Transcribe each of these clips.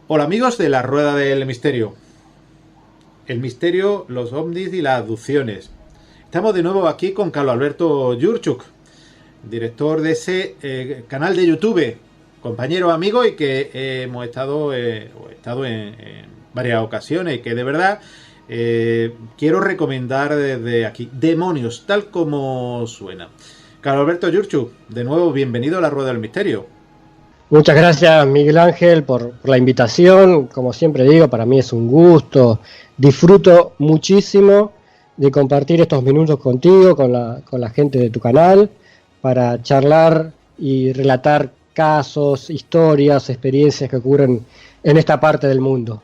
Hola amigos de la Rueda del Misterio. El misterio, los ovnis y las abducciones. Estamos de nuevo aquí con Carlos Alberto Yurchuk, director de ese canal de YouTube, compañero, amigo, y que hemos estado, he estado en varias ocasiones y que de verdad quiero recomendar desde aquí. Demonios, tal como suena. Carlos Alberto Yurchuk, de nuevo bienvenido a la Rueda del Misterio. Muchas gracias, Miguel Ángel, por la invitación. Como siempre digo, para mí es un gusto. Disfruto muchísimo de compartir estos minutos contigo, con la gente de tu canal, para charlar y relatar casos, historias, experiencias que ocurren en esta parte del mundo.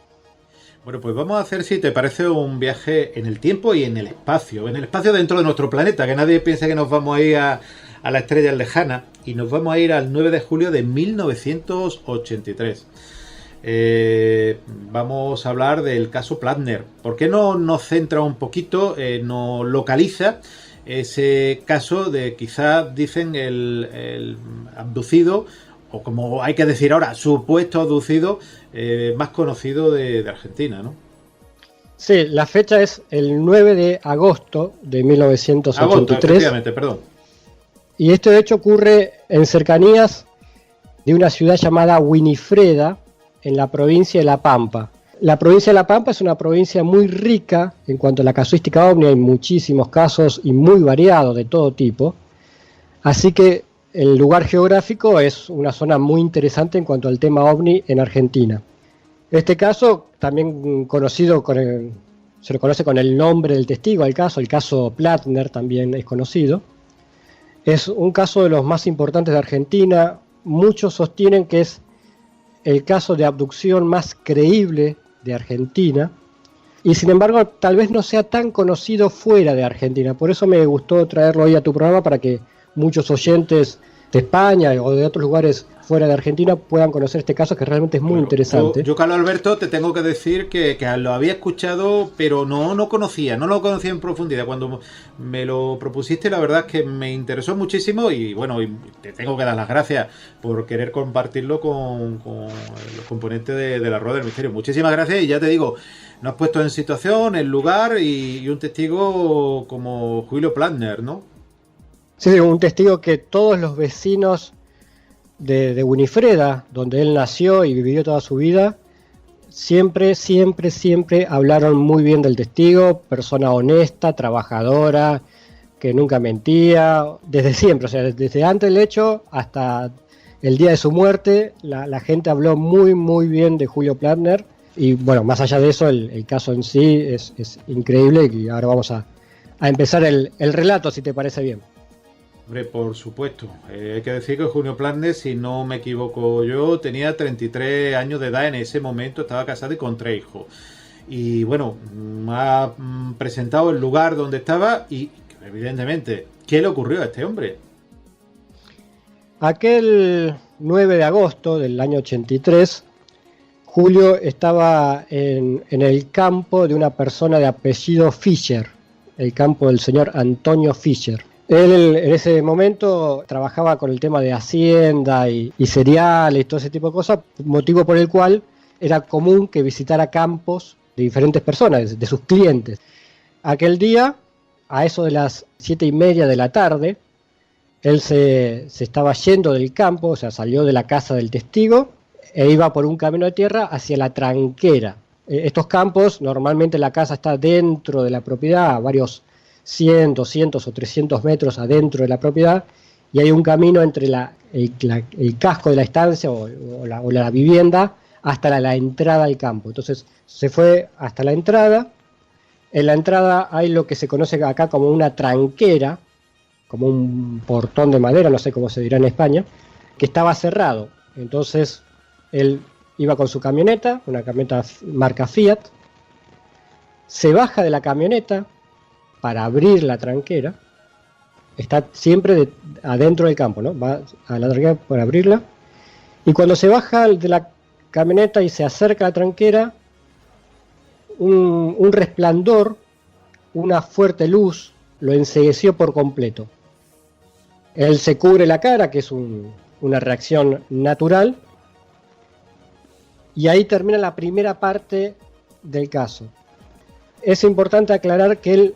Bueno, pues vamos a hacer, si te parece, un viaje en el tiempo y en el espacio. En el espacio dentro de nuestro planeta, que nadie piense que nos vamos a ir a la estrella lejana, y nos vamos a ir al 9 de julio de 1983. Vamos a hablar del caso Plattner. ¿Por qué no nos centra un poquito, nos localiza ese caso de, quizás dicen, el abducido, o como hay que decir ahora, supuesto abducido más conocido de Argentina, ¿no? Sí, la fecha es el 9 de agosto de 1983. Agosto, efectivamente, perdón. Y este hecho ocurre en cercanías de una ciudad llamada Winifreda, en la provincia de La Pampa. La provincia de La Pampa es una provincia muy rica en cuanto a la casuística ovni, hay muchísimos casos y muy variados de todo tipo. Así que el lugar geográfico es una zona muy interesante en cuanto al tema ovni en Argentina. Este caso, también conocido se lo conoce con el nombre del testigo al caso, el caso Plattner también es conocido. Es un caso de los más importantes de Argentina. Muchos sostienen que es el caso de abducción más creíble de Argentina. Y sin embargo, tal vez no sea tan conocido fuera de Argentina. Por eso me gustó traerlo hoy a tu programa, para que muchos oyentes de España o de otros lugares fuera de Argentina puedan conocer este caso, que realmente es muy interesante. Yo, Carlos Alberto, te tengo que decir que lo había escuchado, pero no lo conocía en profundidad. Cuando me lo propusiste, la verdad es que me interesó muchísimo y bueno, y te tengo que dar las gracias por querer compartirlo con los componentes de la Rueda del Misterio. Muchísimas gracias, y ya te digo, nos has puesto en situación, en lugar, y un testigo como Julio Plattner, ¿no? Sí, un testigo que todos los vecinos de Winifreda, donde él nació y vivió toda su vida, siempre hablaron muy bien del testigo, persona honesta, trabajadora, que nunca mentía, desde siempre, o sea, desde antes del hecho hasta el día de su muerte, la gente habló muy bien de Julio Plattner. Y bueno, más allá de eso, el caso en sí es increíble, y ahora vamos a empezar el relato, si te parece bien. Hombre, por supuesto. Hay que decir que Julio Plattner, si no me equivoco yo, tenía 33 años de edad en ese momento, estaba casado y con 3 hijos. Y bueno, ha presentado el lugar donde estaba y, evidentemente, ¿qué le ocurrió a este hombre? Aquel 9 de agosto del año 83, Julio estaba en el campo de una persona de apellido Fischer, el campo del señor Antonio Fischer. Él en ese momento trabajaba con el tema de hacienda y cereales y todo ese tipo de cosas, motivo por el cual era común que visitara campos de diferentes personas, de sus clientes. Aquel día, a eso de las 7:30 de la tarde, él se estaba yendo del campo, o sea, salió de la casa del testigo e iba por un camino de tierra hacia la tranquera. Estos campos, normalmente la casa está dentro de la propiedad, a varios 100, 200 o 300 metros adentro de la propiedad, y hay un camino entre el casco de la estancia o la vivienda hasta la entrada al campo. Entonces se fue hasta la entrada. En la entrada hay lo que se conoce acá como una tranquera, como un portón de madera, no sé cómo se dirá en España, que estaba cerrado. Entonces él iba con su camioneta, una camioneta marca Fiat, se baja de la camioneta para abrir la tranquera. Está siempre adentro del campo, ¿no? Va a la tranquera para abrirla, y cuando se baja de la camioneta y se acerca a la tranquera, un resplandor, una fuerte luz, lo encegueció por completo. Él se cubre la cara, que es una reacción natural, Y ahí termina la primera parte del caso. Es importante aclarar que él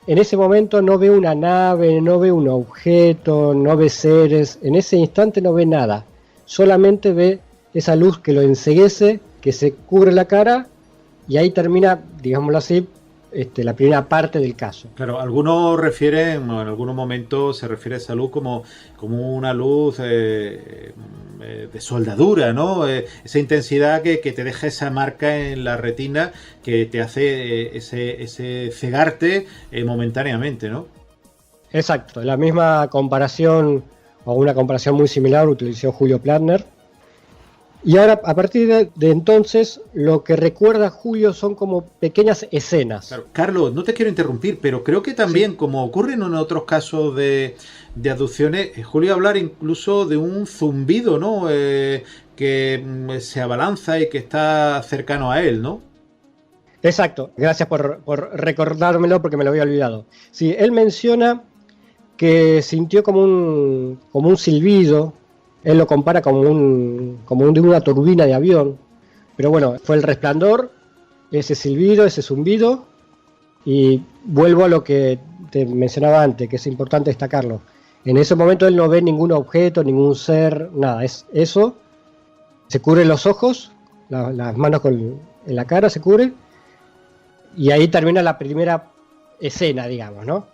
en ese momento no ve una nave, no ve un objeto, no ve seres, en ese instante no ve nada, solamente ve esa luz que lo enceguece, que se cubre la cara, y ahí termina, digámoslo así, la primera parte del caso. Claro, algunos refieren, en algunos momentos se refiere a esa luz como una luz de soldadura, ¿no? Esa intensidad que te deja esa marca en la retina que te hace ese cegarte momentáneamente, ¿no? Exacto, la misma comparación, o una comparación muy similar, utilizó Julio Plantner. Y ahora, a partir de entonces, lo que recuerda Julio son como pequeñas escenas. Claro. Carlos, no te quiero interrumpir, pero creo que también, sí, como ocurre en otros casos de abducciones, Julio hablar incluso de un zumbido, ¿no? Que se abalanza y que está cercano a él, ¿no? Exacto, gracias por recordármelo porque me lo había olvidado. Sí, él menciona que sintió como un silbido. Él lo compara como de una turbina de avión. Pero bueno, fue el resplandor, ese silbido, ese zumbido. Y vuelvo a lo que te mencionaba antes, que es importante destacarlo. En ese momento él no ve ningún objeto, ningún ser, nada. Es eso. Se cubre los ojos, las manos en la cara se cubre. Y ahí termina la primera escena, digamos, ¿no?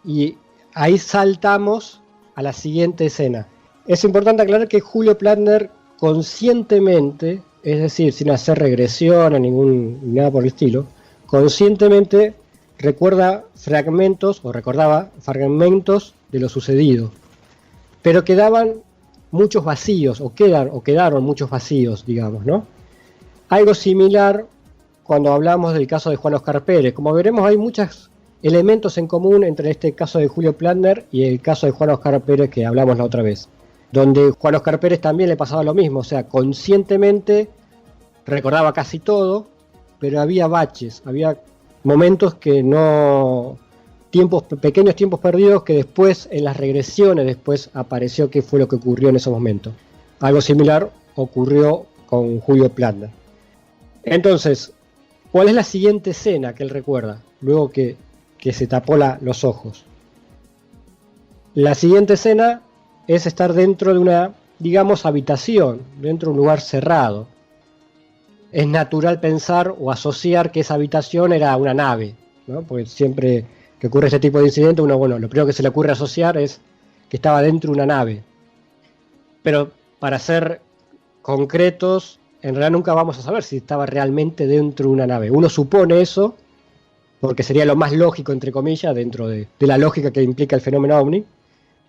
Y ahí saltamos a la siguiente escena. Es importante aclarar que Julio Plantner conscientemente, es decir, sin hacer regresión ni nada por el estilo, conscientemente recordaba fragmentos de lo sucedido, pero quedaban muchos vacíos, o quedaron muchos vacíos, digamos, ¿no? Algo similar cuando hablamos del caso de Juan Oscar Pérez. Como veremos, hay muchos elementos en común entre este caso de Julio Plantner y el caso de Juan Oscar Pérez que hablamos la otra vez, donde Juan Oscar Pérez también le pasaba lo mismo, o sea, conscientemente recordaba casi todo, pero había baches, había momentos que no, pequeños tiempos perdidos que después, en las regresiones, después apareció qué fue lo que ocurrió en esos momentos. Algo similar ocurrió con Julio Plantner. Entonces, ¿cuál es la siguiente escena que él recuerda, luego que se tapó los ojos? La siguiente escena es estar dentro de una, digamos, habitación, dentro de un lugar cerrado. Es natural pensar o asociar que esa habitación era una nave, ¿no? Porque siempre que ocurre este tipo de incidente, lo primero que se le ocurre asociar es que estaba dentro de una nave. Pero para ser concretos, en realidad nunca vamos a saber si estaba realmente dentro de una nave. Uno supone eso, porque sería lo más lógico, entre comillas, dentro de la lógica que implica el fenómeno ovni.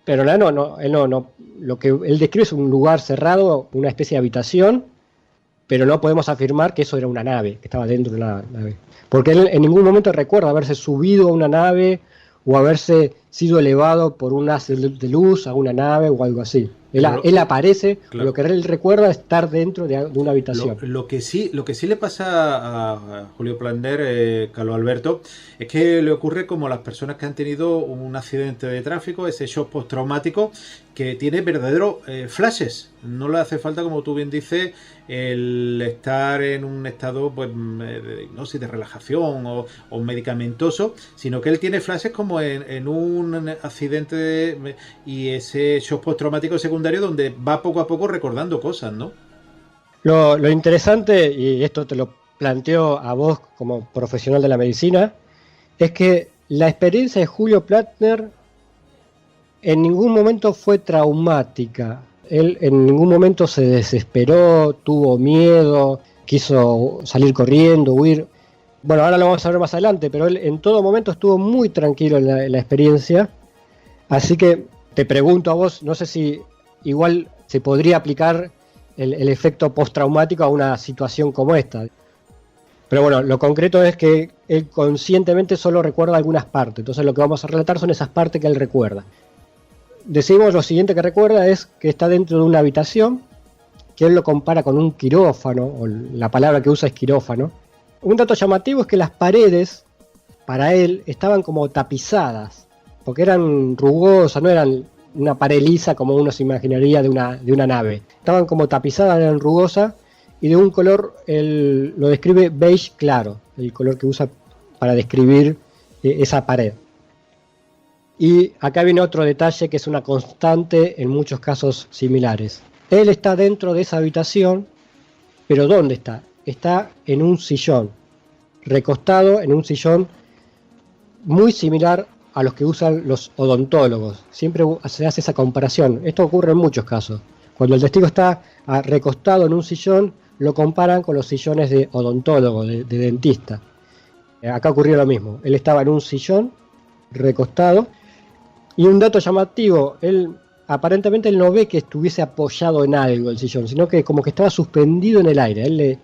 Pero él no, lo que él describe es un lugar cerrado, una especie de habitación, pero no podemos afirmar que eso era una nave, que estaba dentro de una nave. Porque él en ningún momento recuerda haberse subido a una nave o haberse sido elevado por un haz de luz a una nave o algo así. Él aparece, claro. Lo que él recuerda es estar dentro de una habitación. Lo que sí le pasa a Julio Plantner, Carlos Alberto, es que le ocurre como a las personas que han tenido un accidente de tráfico, ese shock postraumático, que tiene verdaderos flashes. No le hace falta, como tú bien dices, el estar en un estado pues, de hipnosis, de relajación o medicamentoso, sino que él tiene flashes como en un accidente y ese shock postraumático secundario donde va poco a poco recordando cosas, ¿no? Lo interesante, y esto te lo planteo a vos como profesional de la medicina, es que la experiencia de Julio Plantner en ningún momento fue traumática. Él en ningún momento se desesperó, tuvo miedo, quiso salir corriendo, huir. Bueno, ahora lo vamos a ver más adelante, pero él en todo momento estuvo muy tranquilo en la experiencia. Así que te pregunto a vos, no sé si igual se podría aplicar el efecto postraumático a una situación como esta. Pero bueno, lo concreto es que él conscientemente solo recuerda algunas partes. Entonces lo que vamos a relatar son esas partes que él recuerda. Decimos lo siguiente que recuerda es que está dentro de una habitación, que él lo compara con un quirófano, o la palabra que usa es quirófano. Un dato llamativo es que las paredes, para él, estaban como tapizadas, porque eran rugosas, no eran una pared lisa como uno se imaginaría de una nave. Estaban como tapizadas, eran rugosas, y de un color, él lo describe beige claro, el color que usa para describir esa pared. Y acá viene otro detalle que es una constante en muchos casos similares. Él está dentro de esa habitación, pero ¿dónde está? Está en un sillón, recostado en un sillón muy similar a los que usan los odontólogos. Siempre se hace esa comparación. Esto ocurre en muchos casos. Cuando el testigo está recostado en un sillón, lo comparan con los sillones de odontólogo, de dentista. Acá ocurrió lo mismo. Él estaba en un sillón, recostado, y un dato llamativo, aparentemente él no ve que estuviese apoyado en algo el sillón, sino que como que estaba suspendido en el aire. Él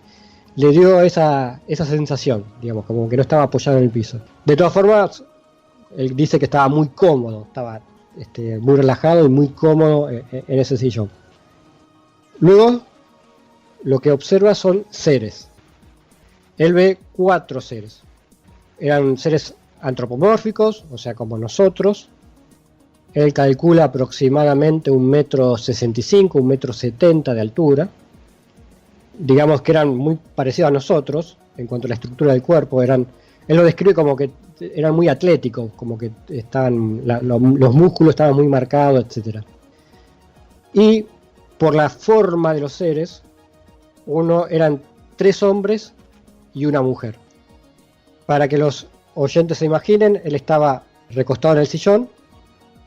le dio esa sensación, digamos, como que no estaba apoyado en el piso. De todas formas, él dice que estaba muy cómodo, estaba muy relajado y muy cómodo en ese sillón. Luego, lo que observa son seres. Él ve 4 seres. Eran seres antropomórficos, o sea, como nosotros. Él calcula aproximadamente 1,65 m, 1,70 m de altura. Digamos que eran muy parecidos a nosotros en cuanto a la estructura del cuerpo. Él lo describe como que eran muy atléticos, como que los músculos estaban muy marcados, etc. Y por la forma de los seres, eran 3 hombres y una mujer. Para que los oyentes se imaginen, él estaba recostado en el sillón.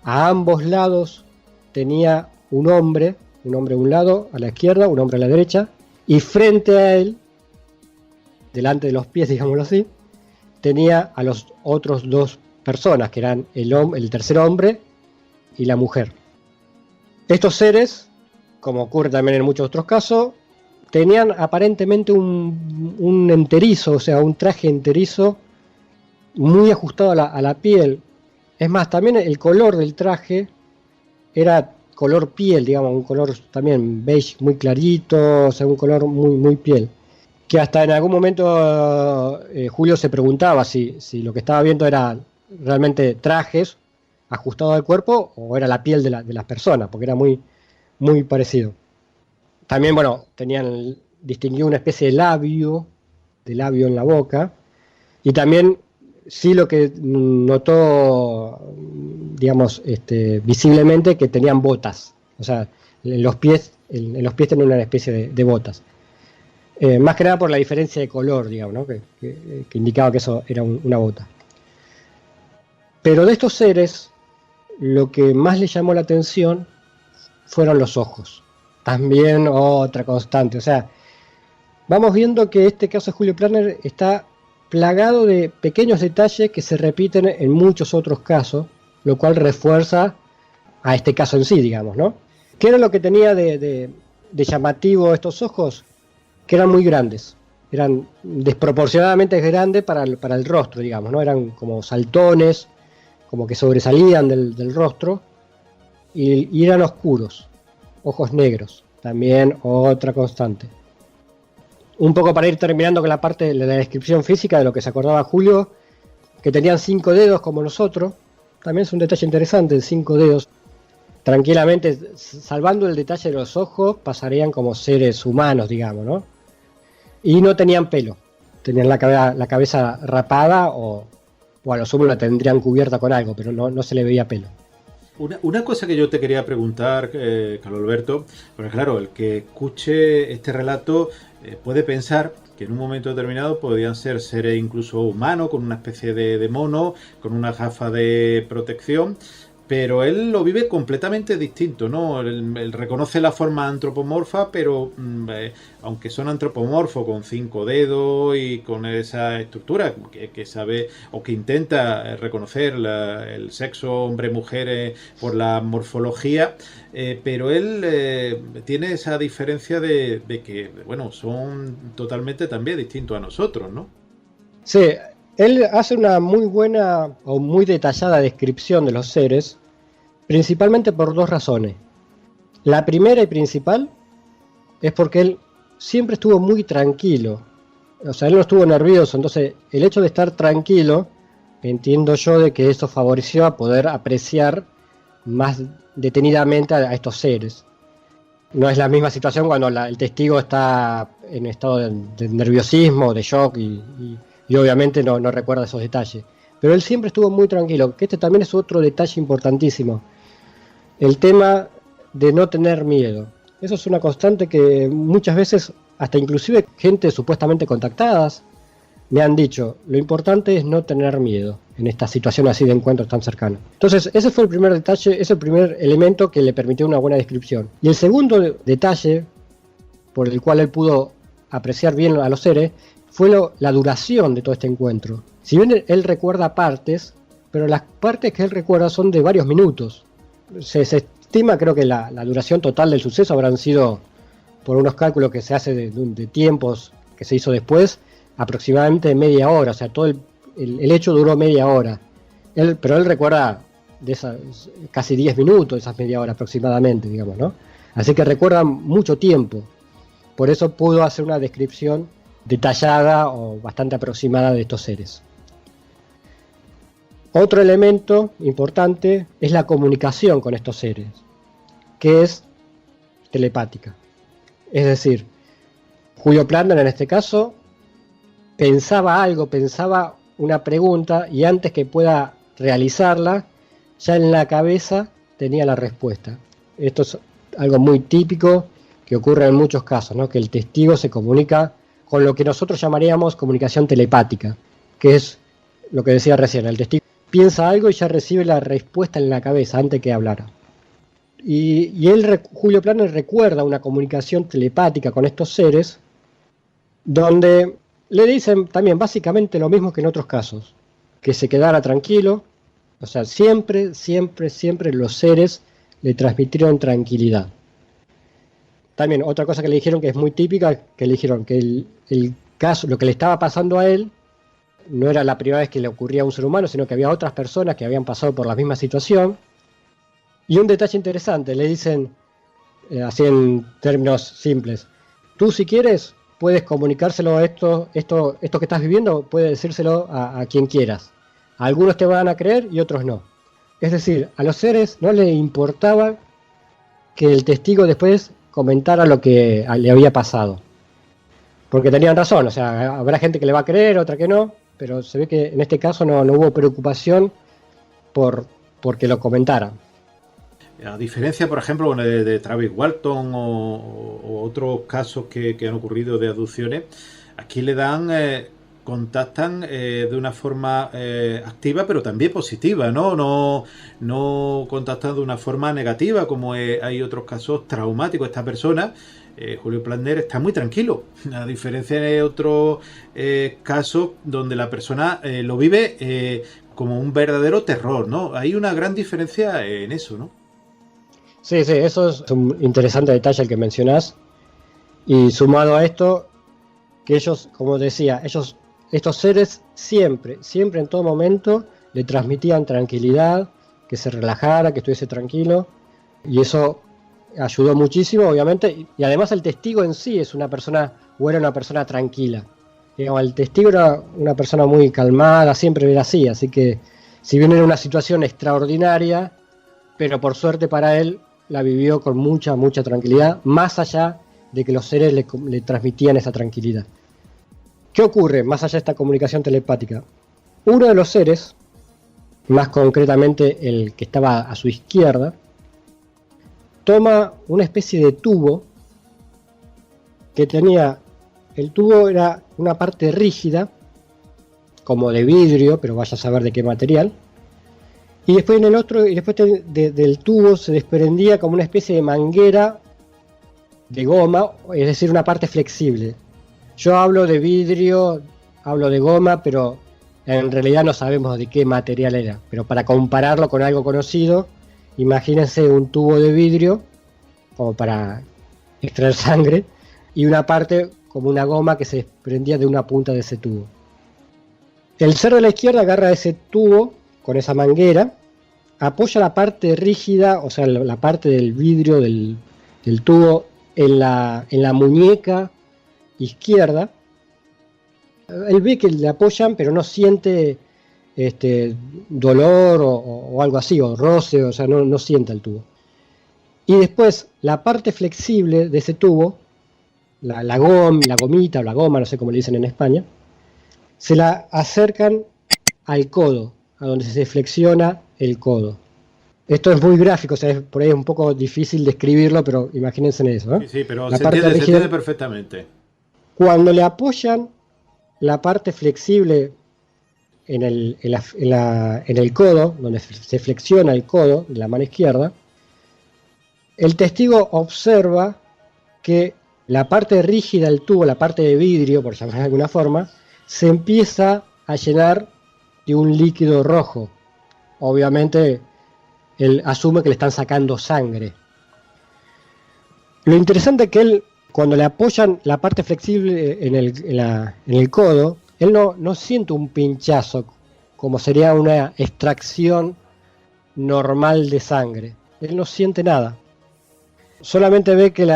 A ambos lados tenía un hombre a un lado, a la izquierda, un hombre a la derecha, y frente a él, delante de los pies, digámoslo así, tenía a los otros 2 personas, que eran el tercer hombre y la mujer. Estos seres, como ocurre también en muchos otros casos, tenían aparentemente un enterizo, o sea, un traje enterizo muy ajustado a la piel. Es más, también el color del traje era color piel, digamos, un color también beige muy clarito, o sea, un color muy, muy piel. Que hasta en algún momento Julio se preguntaba si lo que estaba viendo era realmente trajes ajustados al cuerpo o era la piel de las personas, porque era muy, muy parecido. También, bueno, distinguió una especie de labio en la boca, y también sí lo que notó, digamos, visiblemente, que tenían botas, o sea, en los pies tenían una especie de botas. Más que nada por la diferencia de color, digamos, ¿no? que indicaba que eso era una bota. Pero de estos seres, lo que más le llamó la atención fueron los ojos. También otra constante. O sea, vamos viendo que este caso de Julio Plantner está plagado de pequeños detalles que se repiten en muchos otros casos, lo cual refuerza a este caso en sí, digamos, ¿no? ¿Qué era lo que tenía de llamativo estos ojos? Que eran muy grandes, eran desproporcionadamente grandes para el rostro, digamos, ¿no? Eran como saltones, como que sobresalían del rostro, y eran oscuros, ojos negros, también otra constante. Un poco para ir terminando con la parte de la descripción física de lo que se acordaba Julio, que tenían 5 dedos como nosotros, también es un detalle interesante, 5 dedos. Tranquilamente, salvando el detalle de los ojos, pasarían como seres humanos, digamos, ¿no? Y no tenían pelo, tenían la cabeza rapada o a lo sumo la tendrían cubierta con algo, pero no se le veía pelo. Una cosa que yo te quería preguntar, Carlos Alberto, porque claro, el que escuche este relato puede pensar que en un momento determinado podían ser seres incluso humanos, con una especie de mono, con una gafa de protección, pero él lo vive completamente distinto, ¿no? Él reconoce la forma antropomorfa, pero aunque son antropomorfos con 5 dedos y con esa estructura que sabe o que intenta reconocer el sexo hombre-mujer por la morfología, pero él tiene esa diferencia de que, bueno, son totalmente también distintos a nosotros, ¿no? Sí, él hace una muy buena o muy detallada descripción de los seres, principalmente por 2 razones. La primera y principal es porque él siempre estuvo muy tranquilo, o sea, él no estuvo nervioso, entonces el hecho de estar tranquilo, entiendo yo de que eso favoreció a poder apreciar más detenidamente a estos seres. No es la misma situación cuando el testigo está en estado de nerviosismo, de shock y obviamente no recuerda esos detalles. Pero él siempre estuvo muy tranquilo, que este también es otro detalle importantísimo. El tema de no tener miedo. Eso es una constante que muchas veces, hasta inclusive gente supuestamente contactadas, me han dicho, lo importante es no tener miedo en esta situación así de encuentros tan cercanos. Entonces, ese fue el primer detalle, es el primer elemento que le permitió una buena descripción. Y el segundo detalle, por el cual él pudo apreciar bien a los seres, fue la duración de todo este encuentro. Si bien él recuerda partes, pero las partes que él recuerda son de varios minutos. Se estima, creo que la duración total del suceso habrán sido, por unos cálculos que se hace de tiempos que se hizo después, aproximadamente media hora, o sea, todo el hecho duró media hora. Pero él recuerda de esas casi 10 minutos, esas media hora aproximadamente, digamos, ¿no? Así que recuerda mucho tiempo. Por eso pudo hacer una descripción detallada o bastante aproximada de estos seres. Otro elemento importante es la comunicación con estos seres, que es telepática. Es decir, Julio Plantner en este caso pensaba algo, pensaba una pregunta y antes que pueda realizarla, ya en la cabeza tenía la respuesta. Esto es algo muy típico que ocurre en muchos casos, ¿no? Que el testigo se comunica con lo que nosotros llamaríamos comunicación telepática, que es lo que decía recién, el testigo piensa algo y ya recibe la respuesta en la cabeza antes que hablara. Y Julio Plantner recuerda una comunicación telepática con estos seres donde le dicen también básicamente lo mismo que en otros casos, que se quedara tranquilo, o sea, siempre los seres le transmitieron tranquilidad. También otra cosa que le dijeron que es muy típica, que le dijeron que el caso, lo que le estaba pasando a él, no era la primera vez que le ocurría a un ser humano, sino que había otras personas que habían pasado por la misma situación. Y un detalle interesante, le dicen, así en términos simples, tú si quieres puedes comunicárselo esto que estás viviendo, puedes decírselo a quien quieras. A algunos te van a creer y otros no. Es decir, a los seres no les importaba que el testigo después comentara lo que le había pasado. Porque tenían razón, o sea, habrá gente que le va a creer, otra que no, pero se ve que en este caso no hubo preocupación porque lo comentara. A diferencia, por ejemplo, de Travis Walton o otros casos que han ocurrido de abducciones, aquí le dan, contactan de una forma activa, pero también positiva, ¿no? No contactan de una forma negativa, como hay otros casos traumáticos. Esta persona, Julio Plantner, está muy tranquilo, a diferencia de otros casos donde la persona lo vive como un verdadero terror, ¿no? Hay una gran diferencia en eso, ¿no? Sí, eso es un interesante detalle el que mencionás. Y sumado a esto, que ellos, como decía, estos seres siempre en todo momento le transmitían tranquilidad, que se relajara, que estuviese tranquilo. Y eso ayudó muchísimo, obviamente. Y además el testigo en sí es una persona, o era una persona tranquila. Digamos, el testigo era una persona muy calmada, siempre era así. Así que, si bien era una situación extraordinaria, pero por suerte para él, la vivió con mucha tranquilidad, más allá de que los seres le transmitían esa tranquilidad. ¿Qué ocurre más allá de esta comunicación telepática? Uno de los seres, más concretamente el que estaba a su izquierda, toma una especie de tubo que tenía, el tubo era una parte rígida, como de vidrio, pero vaya a saber de qué material. Y después en el otro, y después del tubo se desprendía como una especie de manguera de goma, es decir, una parte flexible. Yo hablo de vidrio, hablo de goma, pero en realidad no sabemos de qué material era. Pero para compararlo con algo conocido, imagínense un tubo de vidrio, como para extraer sangre, y una parte como una goma que se desprendía de una punta de ese tubo. El ser de la izquierda agarra ese tubo con esa manguera, apoya la parte rígida, o sea, la parte del vidrio del tubo en la muñeca izquierda. Él ve que le apoyan, pero no siente dolor o algo así, o roce, o sea, no siente el tubo. Y después, la parte flexible de ese tubo la gomita o la goma, no sé cómo le dicen en España, se la acercan al codo, a donde se flexiona el codo. Esto es muy gráfico, o sea, por ahí es un poco difícil describirlo, pero imagínense en eso, ¿eh? Sí, pero La se parte entiende, se rígida, entiende perfectamente. cuando le apoyan la parte flexible en el codo, donde se flexiona el codo de la mano izquierda, el testigo observa que la parte rígida del tubo, la parte de vidrio, por llamarlo de alguna forma, se empieza a llenar de un líquido rojo. Obviamente, él asume que le están sacando sangre. Lo interesante es que él, cuando le apoyan la parte flexible en el codo, él no siente un pinchazo, como sería una extracción normal de sangre. Él no siente nada. Solamente ve que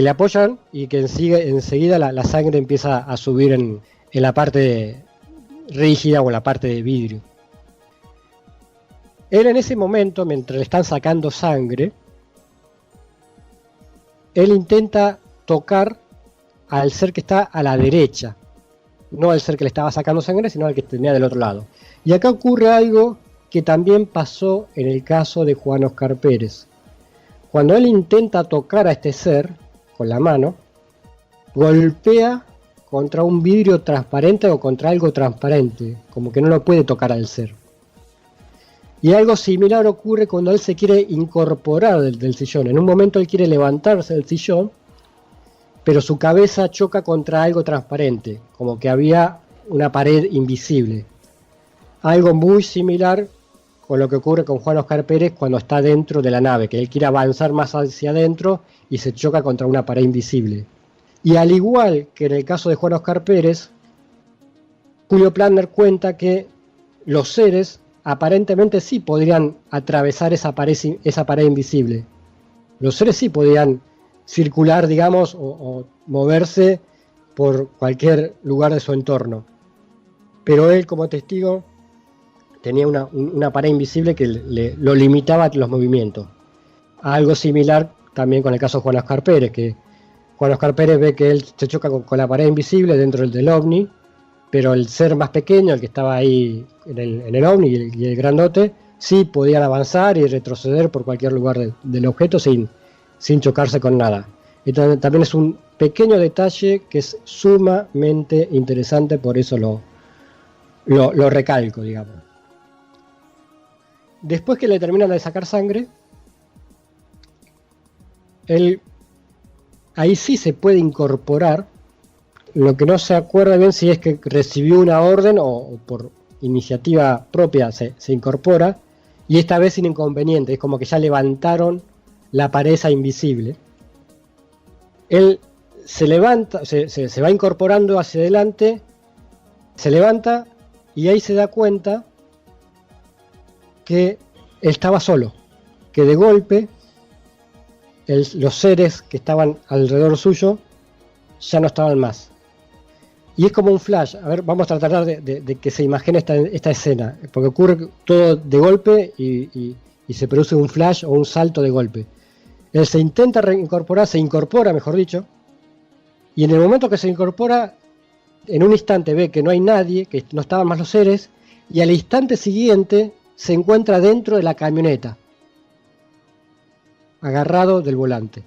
le apoyan y que enseguida la sangre empieza a subir en la parte rígida o en la parte de vidrio. Él en ese momento, mientras le están sacando sangre, él intenta tocar al ser que está a la derecha, no al ser que le estaba sacando sangre, sino al que tenía del otro lado. Y acá ocurre algo que también pasó en el caso de Juan Oscar Pérez. Cuando él intenta tocar a este ser con la mano, golpea contra un vidrio transparente o contra algo transparente, como que no lo puede tocar al ser. Y algo similar ocurre cuando él se quiere incorporar del sillón. En un momento él quiere levantarse del sillón, pero su cabeza choca contra algo transparente, como que había una pared invisible. Algo muy similar con lo que ocurre con Juan Oscar Pérez cuando está dentro de la nave, que él quiere avanzar más hacia adentro y se choca contra una pared invisible. Y al igual que en el caso de Juan Oscar Pérez, Julio Plantner cuenta que los seres aparentemente sí podrían atravesar esa pared invisible. Los seres sí podían circular, digamos, o moverse por cualquier lugar de su entorno. Pero él, como testigo, tenía una pared invisible que lo limitaba los movimientos. Algo similar también con el caso de Juan Oscar Pérez, que Juan Oscar Pérez ve que él se choca con la pared invisible dentro del OVNI, pero el ser más pequeño, el que estaba ahí en el OVNI y el grandote, sí podían avanzar y retroceder por cualquier lugar del objeto sin chocarse con nada. Entonces, también es un pequeño detalle que es sumamente interesante, por eso lo recalco, digamos. Después que le terminan de sacar sangre, él ahí sí se puede incorporar. Lo que no se acuerda bien si es que recibió una orden o por iniciativa propia se incorpora, y esta vez sin inconveniente, es como que ya levantaron la pared esa invisible. Él se levanta, se va incorporando hacia adelante, se levanta y ahí se da cuenta que estaba solo, que de golpe los seres que estaban alrededor suyo ya no estaban más. Y es como un flash. A ver, vamos a tratar de que se imagine esta escena, porque ocurre todo de golpe y se produce un flash o un salto de golpe. Él se intenta reincorporar, se incorpora, mejor dicho, y en el momento que se incorpora, en un instante ve que no hay nadie, que no estaban más los seres, y al instante siguiente se encuentra dentro de la camioneta, agarrado del volante.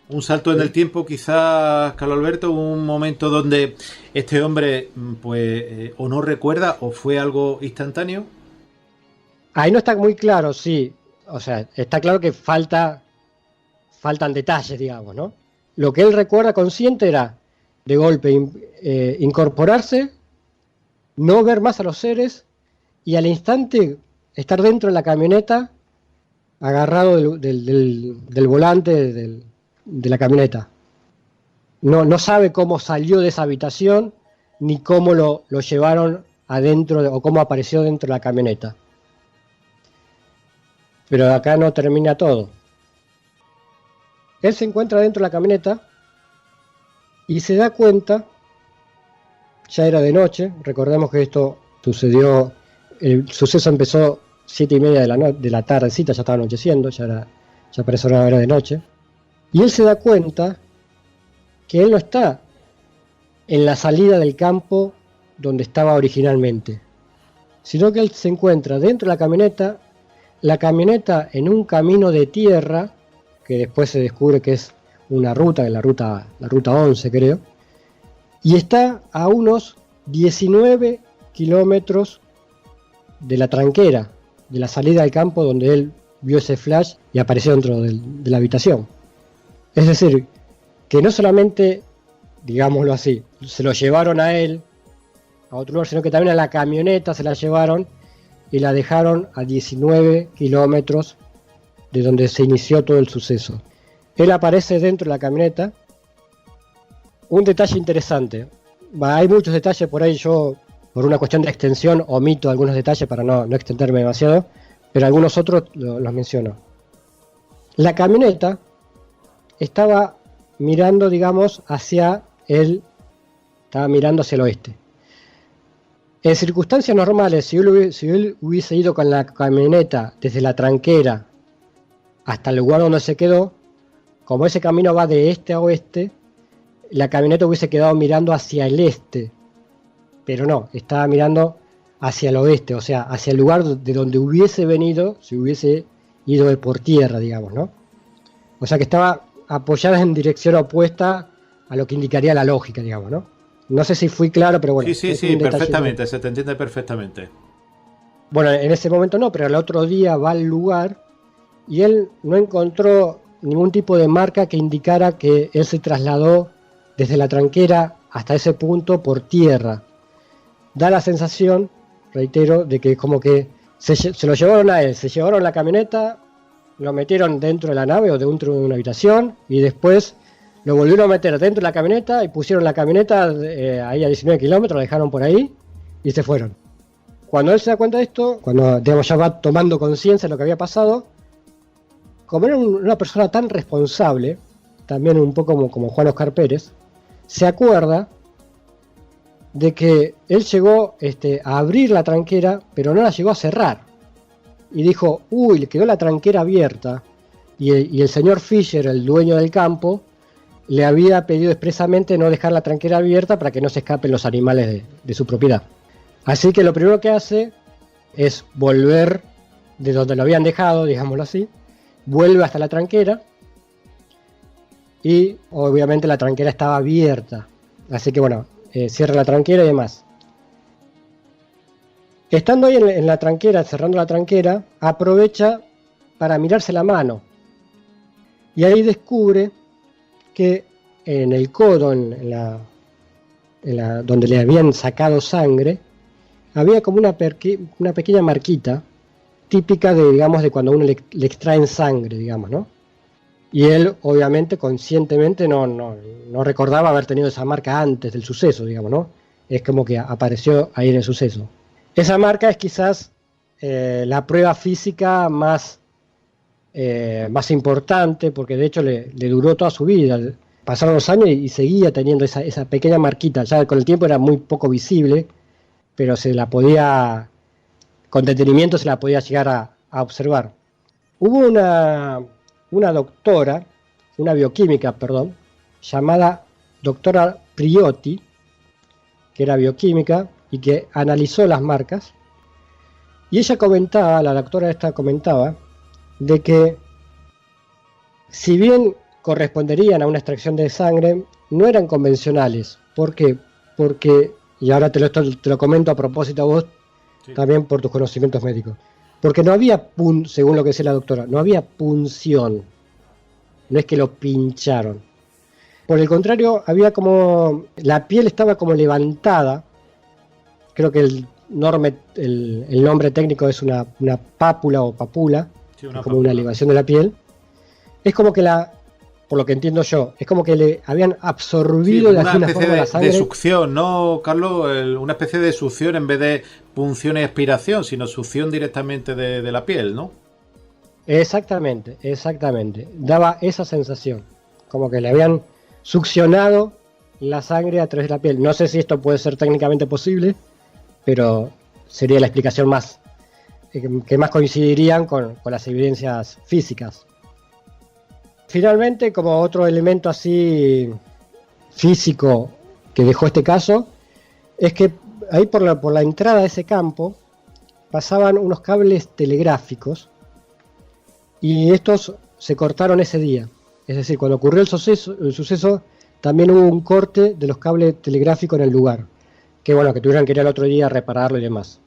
Un salto en el tiempo, quizás, Carlos Alberto, un momento donde este hombre, pues, o no recuerda o fue algo instantáneo. Ahí no está muy claro, sí. O sea, está claro que faltan detalles, digamos, ¿no? Lo que él recuerda consciente era, de golpe, incorporarse, no ver más a los seres y al instante estar dentro de la camioneta, agarrado del volante de la camioneta. No sabe cómo salió de esa habitación ni cómo lo llevaron adentro o cómo apareció dentro de la camioneta. Pero acá no termina todo. Él se encuentra dentro de la camioneta y se da cuenta, ya era de noche, recordemos que esto sucedió, el suceso empezó 7:30 de la tardecita, ya estaba anocheciendo, ya para eso era de noche. Y él se da cuenta que él no está en la salida del campo donde estaba originalmente, sino que él se encuentra dentro de la camioneta en un camino de tierra, que después se descubre que es una ruta, la ruta 11 creo, y está a unos 19 kilómetros de la tranquera, de la salida del campo donde él vio ese flash y apareció dentro de la habitación. Es decir, que no solamente, digámoslo así, se lo llevaron a él a otro lugar, sino que también a la camioneta se la llevaron y la dejaron a 19 kilómetros de donde se inició todo el suceso. Él aparece dentro de la camioneta. Un detalle interesante, hay muchos detalles por ahí, yo por una cuestión de extensión omito algunos detalles para no extenderme demasiado, pero algunos otros los menciono. La camioneta estaba mirando, digamos, estaba mirando hacia el oeste. En circunstancias normales, si él hubiese ido con la camioneta desde la tranquera hasta el lugar donde se quedó, como ese camino va de este a oeste, la camioneta hubiese quedado mirando hacia el este, pero no, estaba mirando hacia el oeste, o sea, hacia el lugar de donde hubiese venido, si hubiese ido por tierra, digamos, ¿no? O sea que estaba apoyada en dirección opuesta a lo que indicaría la lógica, digamos, ¿no? No sé si fui claro, pero bueno. Sí, perfectamente, se te entiende perfectamente. Bueno, en ese momento no, pero el otro día va al lugar y él no encontró ningún tipo de marca que indicara que él se trasladó desde la tranquera hasta ese punto por tierra. Da la sensación, reitero, de que es como que se lo llevaron a él, se llevaron la camioneta, lo metieron dentro de la nave o dentro de una habitación y después lo volvieron a meter dentro de la camioneta y pusieron la camioneta ahí a 19 kilómetros, la dejaron por ahí y se fueron. Cuando él se da cuenta de esto, cuando digamos, ya va tomando conciencia de lo que había pasado, como era una persona tan responsable, también un poco como Juan Oscar Pérez, se acuerda de que él llegó a abrir la tranquera, pero no la llegó a cerrar. Y dijo, le quedó la tranquera abierta. Y el señor Fisher, el dueño del campo, le había pedido expresamente no dejar la tranquera abierta para que no se escapen los animales de su propiedad. Así que lo primero que hace es volver de donde lo habían dejado, digámoslo así, vuelve hasta la tranquera y obviamente la tranquera estaba abierta. Así que bueno, cierra la tranquera y demás. Estando ahí en la tranquera, cerrando la tranquera, aprovecha para mirarse la mano. Y ahí descubre que en el codo, donde le habían sacado sangre, había como una pequeña marquita típica de cuando a uno le extraen sangre, digamos, ¿no? Y él, obviamente, conscientemente no recordaba haber tenido esa marca antes del suceso, digamos, ¿no? Es como que apareció ahí en el suceso. Esa marca es quizás la prueba física más importante, porque de hecho le duró toda su vida. Pasaron los años y seguía teniendo esa pequeña marquita. Ya con el tiempo era muy poco visible, pero con detenimiento se la podía llegar a observar. Hubo una doctora, una bioquímica, llamada doctora Priotti, que era bioquímica y que analizó las marcas, y ella la doctora esta comentaba, de que si bien corresponderían a una extracción de sangre, no eran convencionales. ¿Por qué? Porque, y ahora te lo comento a propósito a vos, sí, también por tus conocimientos médicos, porque no había, según lo que decía la doctora, no había punción, no es que lo pincharon. Por el contrario, había como, la piel estaba como levantada, creo que el nombre técnico es una pápula o papula, sí, como una elevación de la piel. Es como que por lo que entiendo yo, es como que le habían absorbido de alguna forma la sangre. De succión, ¿no, Carlos? Una especie de succión en vez de punción y aspiración, sino succión directamente de la piel, ¿no? Exactamente. Daba esa sensación, como que le habían succionado la sangre a través de la piel. No sé si esto puede ser técnicamente posible, pero sería la explicación que más coincidirían con las evidencias físicas. Finalmente, como otro elemento así físico que dejó este caso es que ahí por la entrada de ese campo pasaban unos cables telegráficos y estos se cortaron ese día. Es decir, cuando ocurrió el suceso también hubo un corte de los cables telegráficos en el lugar, que bueno, que tuvieron que ir al otro día a repararlo y demás.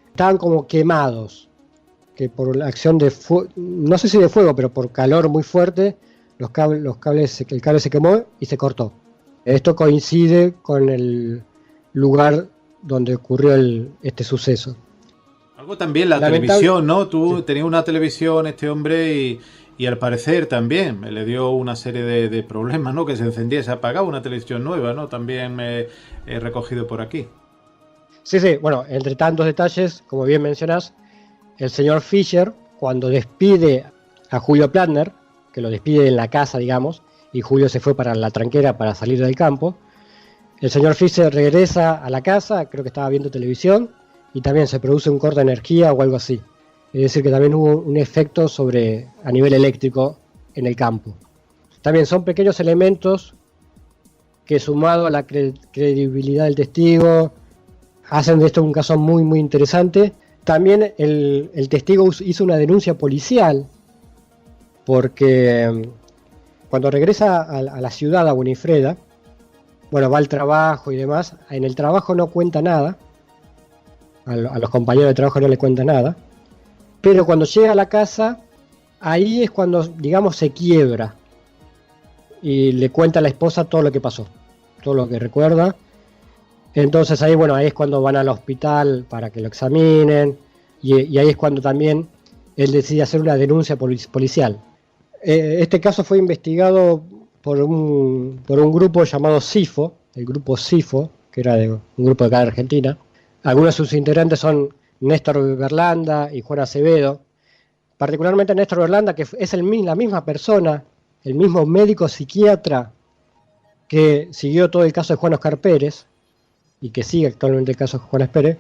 Estaban como quemados, que por la acción de fuego, no sé si de fuego, pero por calor muy fuerte, el cable se quemó y se cortó. Esto coincide con el lugar donde ocurrió este suceso. Algo también la televisión, ¿no? Tú tenías una televisión, este hombre, y al parecer también le dio una serie de problemas, ¿no? Que se encendía y se apagaba, una televisión nueva, ¿no? También me he recogido por aquí. Sí, bueno, entre tantos detalles, como bien mencionas, el señor Fisher, cuando despide a Julio Platner, que lo despide en la casa, digamos, y Julio se fue para la tranquera para salir del campo, el señor Fisher regresa a la casa, creo que estaba viendo televisión, y también se produce un corte de energía o algo así. Es decir, que también hubo un efecto a nivel eléctrico en el campo. También son pequeños elementos que, sumado a la credibilidad del testigo, hacen de esto un caso muy, muy interesante. También el testigo hizo una denuncia policial porque cuando regresa a la ciudad, a Winifreda, bueno, va al trabajo y demás, en el trabajo no cuenta nada, a los compañeros de trabajo no le cuenta nada, pero cuando llega a la casa, ahí es cuando, digamos, se quiebra y le cuenta a la esposa todo lo que pasó, todo lo que recuerda. Entonces ahí, bueno, ahí es cuando van al hospital para que lo examinen y ahí es cuando también él decide hacer una denuncia policial. Este caso fue investigado por un grupo llamado CIFO, el grupo CIFO, que era un grupo de acá de Argentina. Algunos de sus integrantes son Néstor Berlanda y Juan Acevedo. Particularmente Néstor Berlanda, que es la misma persona, el mismo médico psiquiatra que siguió todo el caso de Juan Oscar Pérez y que sigue actualmente el caso de Juan Pérez.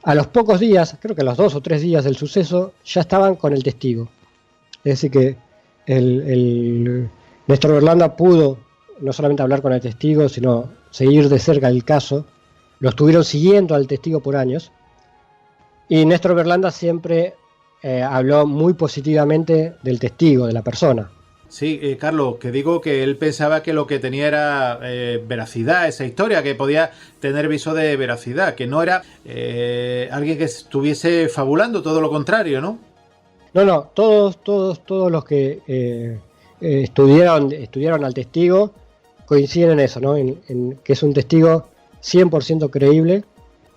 A los pocos días, creo que a los 2 o 3 días del suceso, ya estaban con el testigo. Es decir que el Néstor Berlanda pudo no solamente hablar con el testigo, sino seguir de cerca el caso. Lo estuvieron siguiendo al testigo por años. Y Néstor Berlanda siempre habló muy positivamente del testigo, de la persona. Sí, Carlos, que digo que él pensaba que lo que tenía era veracidad, esa historia, que podía tener viso de veracidad, que no era alguien que estuviese fabulando, todo lo contrario, ¿no? No, todos los que estudiaron al testigo coinciden en eso, ¿no? En que es un testigo 100% creíble.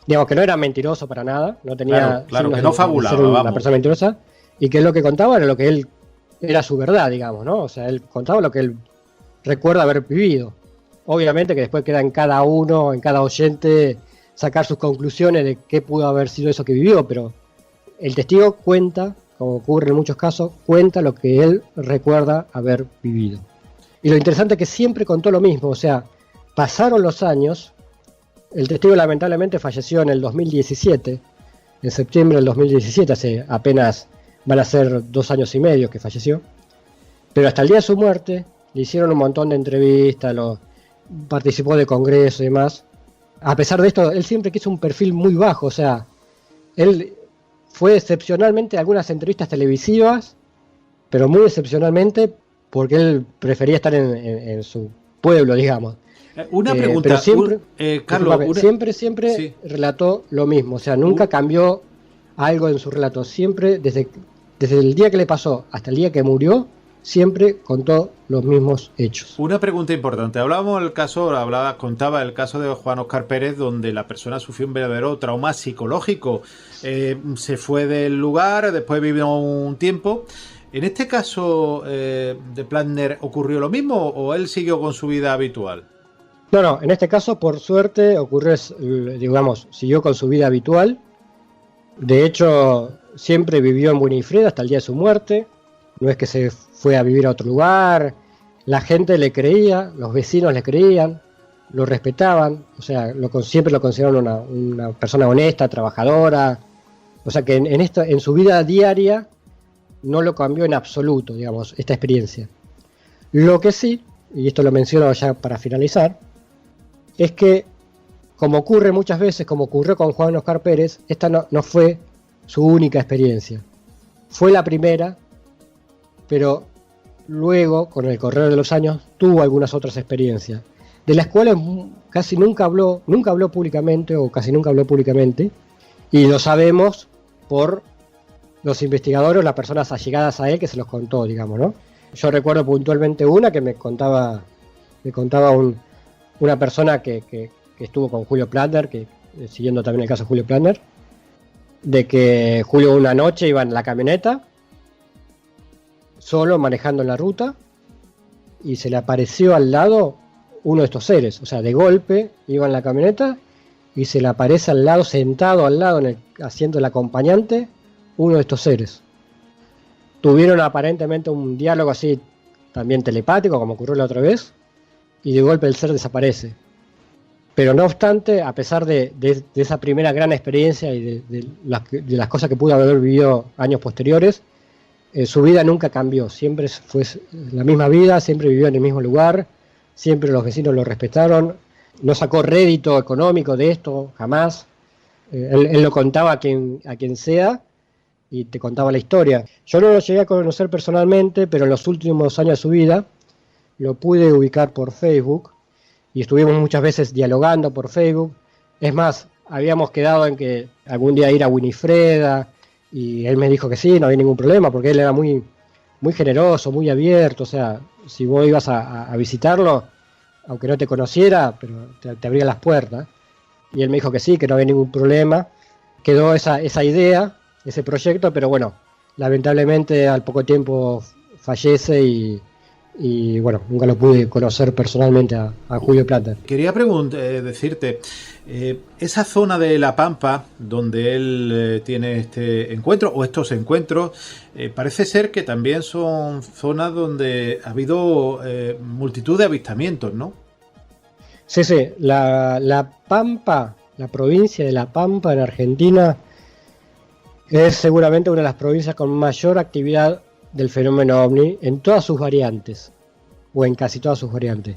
Digamos que no era mentiroso para nada, no tenía claro que no fabulaba, ser una persona mentirosa, y que lo que contaba era lo que él era su verdad, digamos, ¿no? O sea, él contaba lo que él recuerda haber vivido. Obviamente que después queda en cada uno, en cada oyente, sacar sus conclusiones de qué pudo haber sido eso que vivió, pero el testigo cuenta, como ocurre en muchos casos, cuenta lo que él recuerda haber vivido. Y lo interesante es que siempre contó lo mismo, o sea, pasaron los años. El testigo lamentablemente falleció en el 2017, en septiembre del 2017, hace apenas van a ser 2 años y medio que falleció, pero hasta el día de su muerte le hicieron un montón de entrevistas, participó de congresos y demás. A pesar de esto, él siempre quiso un perfil muy bajo, o sea, él fue excepcionalmente a algunas entrevistas televisivas, pero muy excepcionalmente porque él prefería estar en su pueblo, digamos. Una pregunta, pero siempre, Carlos. Siempre sí. Relató lo mismo, o sea, nunca cambió algo en su relato, siempre desde el día que le pasó hasta el día que murió, siempre contó los mismos hechos. Una pregunta importante, contaba el caso de Juan Oscar Pérez, donde la persona sufrió un verdadero trauma psicológico, se fue del lugar, después vivió un tiempo. ¿En este caso de Platner ocurrió lo mismo o él siguió con su vida habitual? No, en este caso, por suerte, siguió con su vida habitual. De hecho, siempre vivió en Winifreda hasta el día de su muerte. No es que se fue a vivir a otro lugar. La gente le creía, los vecinos le creían, lo respetaban. O sea, siempre lo consideraron una persona honesta, trabajadora. O sea que en su vida diaria no lo cambió en absoluto, digamos, esta experiencia. Lo que sí y esto lo menciono ya para finalizar, es que, como ocurre muchas veces, como ocurrió con Juan Oscar Pérez, esta no fue su única experiencia. Fue la primera, pero luego, con el correr de los años, tuvo algunas otras experiencias, de las cuales casi nunca habló públicamente, o casi nunca habló públicamente, y lo sabemos por los investigadores, las personas allegadas a él que se los contó, digamos, ¿no? Yo recuerdo puntualmente una que me contaba una persona que estuvo con Julio Plander, siguiendo también el caso de Julio Plander, de que Julio una noche iba en la camioneta, solo manejando en la ruta, y se le apareció al lado uno de estos seres. O sea, de golpe iba en la camioneta y se le aparece al lado, sentado al lado en el asiento del acompañante, uno de estos seres. Tuvieron aparentemente un diálogo así, también telepático, como ocurrió la otra vez, y de golpe el ser desaparece. Pero no obstante, a pesar de esa primera gran experiencia y de las cosas que pudo haber vivido años posteriores, su vida nunca cambió, siempre fue la misma vida, siempre vivió en el mismo lugar, siempre los vecinos lo respetaron, no sacó rédito económico de esto, jamás. Él lo contaba a quien sea y te contaba la historia. Yo no lo llegué a conocer personalmente, pero en los últimos años de su vida lo pude ubicar por Facebook y estuvimos muchas veces dialogando por Facebook. Es más, habíamos quedado en que algún día ir a Winifreda, y él me dijo que sí, no había ningún problema, porque él era muy, muy generoso, muy abierto. O sea, si vos ibas a visitarlo, aunque no te conociera, pero te abría las puertas. Y él me dijo que sí, que no había ningún problema. Quedó esa idea, ese proyecto, pero bueno, lamentablemente al poco tiempo fallece y bueno, nunca lo pude conocer personalmente a Julio Plander. Quería decirte, esa zona de La Pampa donde él tiene este encuentro o estos encuentros, parece ser que también son zonas donde ha habido multitud de avistamientos, ¿no? Sí, la Pampa, la provincia de La Pampa en Argentina, es seguramente una de las provincias con mayor actividad del fenómeno ovni en todas sus variantes, o en casi todas sus variantes.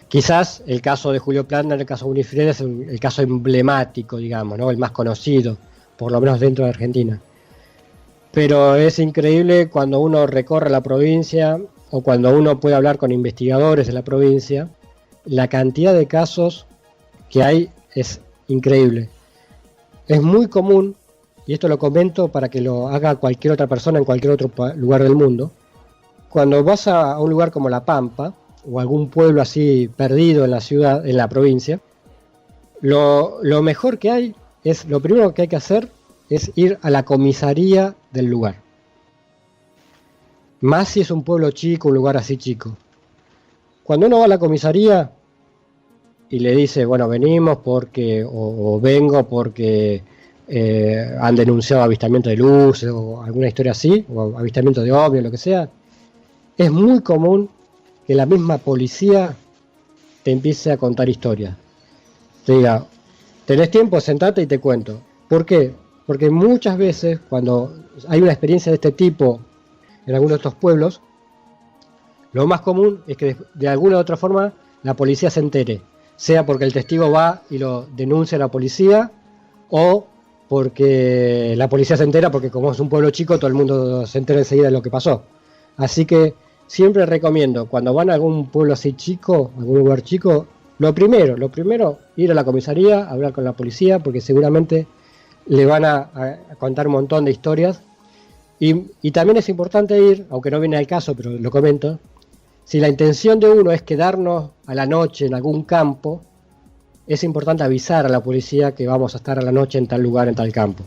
Quizás el caso de Julio Plander, el caso de Winifreda, es el caso emblemático, digamos, ¿no? El más conocido, por lo menos dentro de Argentina. Pero es increíble cuando uno recorre la provincia o cuando uno puede hablar con investigadores de la provincia, la cantidad de casos que hay es increíble. Es muy común, y esto lo comento para que lo haga cualquier otra persona en cualquier otro lugar del mundo, cuando vas a un lugar como La Pampa, o algún pueblo así perdido en la ciudad, en la provincia, lo mejor que hay es, lo primero que hay que hacer es ir a la comisaría del lugar. Más si es un pueblo chico, un lugar así chico. Cuando uno va a la comisaría y le dice, bueno, venimos porque, o vengo porque han denunciado avistamiento de luces o alguna historia así, o avistamiento de ovni o lo que sea, es muy común que la misma policía te empiece a contar historias. Te diga, ¿tenés tiempo? Sentate y te cuento. ¿Por qué? Porque muchas veces cuando hay una experiencia de este tipo en algunos de estos pueblos, lo más común es que de alguna u otra forma la policía se entere, sea porque el testigo va y lo denuncia a la policía, o porque la policía se entera porque como es un pueblo chico todo el mundo se entera enseguida de lo que pasó. Así que siempre recomiendo, cuando van a algún pueblo así chico, algún lugar chico, lo primero, ir a la comisaría, hablar con la policía, porque seguramente le van a contar un montón de historias. Y también es importante ir, aunque no viene al caso, pero lo comento, si la intención de uno es quedarnos a la noche en algún campo, es importante avisar a la policía que vamos a estar a la noche en tal lugar, en tal campo.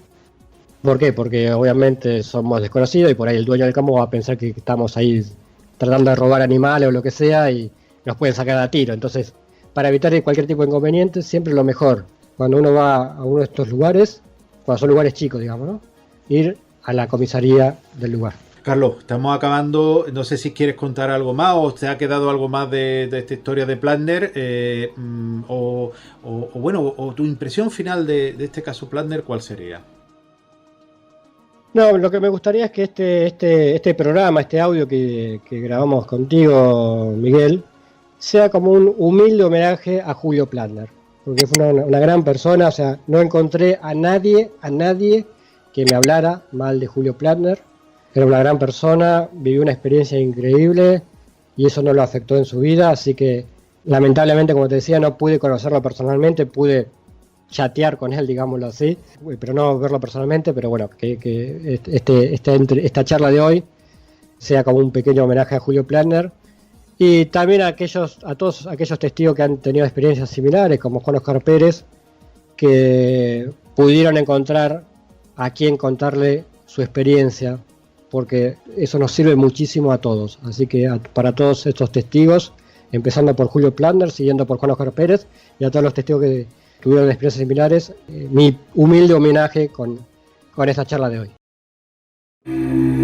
¿Por qué? Porque obviamente somos desconocidos y por ahí el dueño del campo va a pensar que estamos ahí tratando de robar animales o lo que sea y nos pueden sacar a tiro. Entonces, para evitar cualquier tipo de inconveniente, siempre lo mejor, cuando uno va a uno de estos lugares, cuando son lugares chicos, digamos, ¿no? Ir a la comisaría del lugar. Carlos, estamos acabando. No sé si quieres contar algo más o te ha quedado algo más de esta historia de Plander, o tu impresión final de este caso Plander, ¿cuál sería? No, lo que me gustaría es que este programa, este audio que grabamos contigo, Miguel, sea como un humilde homenaje a Julio Plantner, porque fue una gran persona. O sea, no encontré a nadie que me hablara mal de Julio Plantner. Era una gran persona, vivió una experiencia increíble y eso no lo afectó en su vida, así que lamentablemente, como te decía, no pude conocerlo personalmente, pude chatear con él, digámoslo así, pero no verlo personalmente. Pero bueno, que esta charla de hoy sea como un pequeño homenaje a Julio Plantner, y también a todos aquellos testigos que han tenido experiencias similares, como Juan Oscar Pérez, que pudieron encontrar a quien contarle su experiencia, porque eso nos sirve muchísimo a todos. Así que para todos estos testigos, empezando por Julio Plantner, siguiendo por Juan Oscar Pérez, y a todos los testigos que tuvieron experiencias similares, mi humilde homenaje con esta charla de hoy.